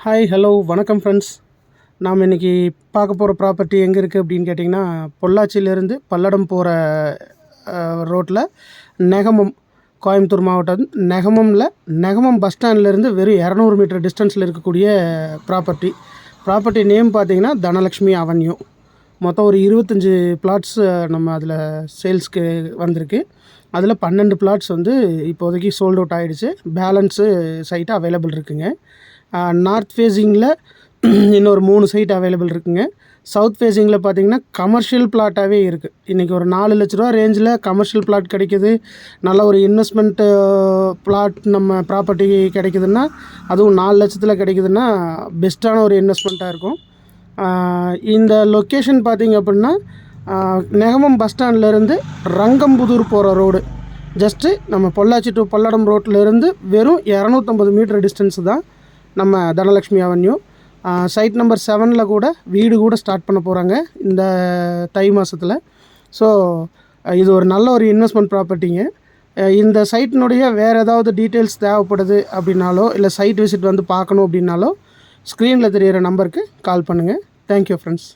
Hi hello வணக்கம் friends. நாம் இன்றைக்கி பார்க்க போகிற ப்ராப்பர்ட்டி எங்கே இருக்குது அப்படின்னு கேட்டிங்கன்னா, பொள்ளாச்சியிலேருந்து பல்லடம் போகிற ரோட்டில் நெகமம், கோயம்புத்தூர் மாவட்டம் நெகமம் பஸ் ஸ்டாண்ட்லேருந்து வெறும் 200 மீட்டர் டிஸ்டன்ஸில் இருக்கக்கூடிய ப்ராப்பர்ட்டி நேம் பார்த்திங்கன்னா தனலக்ஷ்மி அவென்யூ. மொத்தம் ஒரு 25 பிளாட்ஸ் நம்ம அதில் சேல்ஸ்க்கு வந்திருக்கு. அதில் 12 பிளாட்ஸ் வந்து இப்போதைக்கு சோல்ட் அவுட் ஆகிடுச்சு. பேலன்ஸு சைட்டு அவைலபிள் இருக்குங்க. நார்த் ஃபேஸிங்கில் இன்னொரு 3 சைட் அவைலபிள் இருக்குங்க. சவுத் ஃபேஸிங்கில் பார்த்திங்கன்னா கமர்ஷியல் பிளாட்டாகவே இருக்குது. இன்றைக்கி ஒரு 4 லட்ச ரூபா ரேஞ்சில் கமர்ஷியல் பிளாட் கிடைக்கிது, நல்ல ஒரு இன்வெஸ்ட்மெண்ட்டு பிளாட் நம்ம ப்ராப்பர்ட்டி கிடைக்குதுன்னா, அதுவும் 4 லட்சத்தில் கிடைக்குதுன்னா பெஸ்ட்டான ஒரு இன்வெஸ்ட்மெண்ட்டாக இருக்கும். இந்த லொக்கேஷன் பார்த்திங்க அப்படின்னா, நெகமம் பஸ் ஸ்டாண்ட்லேருந்து ரங்கம்புதூர் போகிற ரோடு, ஜஸ்ட்டு நம்ம பொள்ளாச்சி டு பல்லடம் ரோட்டிலேருந்து வெறும் 250 மீட்டர் டிஸ்டன்ஸு தான் நம்ம தனலக்ஷ்மி அவென்யூ. சைட் நம்பர் 7 கூட வீடு கூட ஸ்டார்ட் பண்ண போகிறாங்க இந்த தை மாதத்தில். ஸோ இது ஒரு நல்ல ஒரு இன்வெஸ்ட்மெண்ட் ப்ராப்பர்ட்டிங்க. இந்த சைட்டினுடைய வேறு ஏதாவது டீட்டெயில்ஸ் தேவைப்படுது அப்படின்னாலோ, இல்லை சைட் விசிட் வந்து பார்க்கணும் அப்படின்னாலோ, ஸ்க்ரீனில் தெரிகிற நம்பருக்கு கால் பண்ணுங்கள். Thank you friends.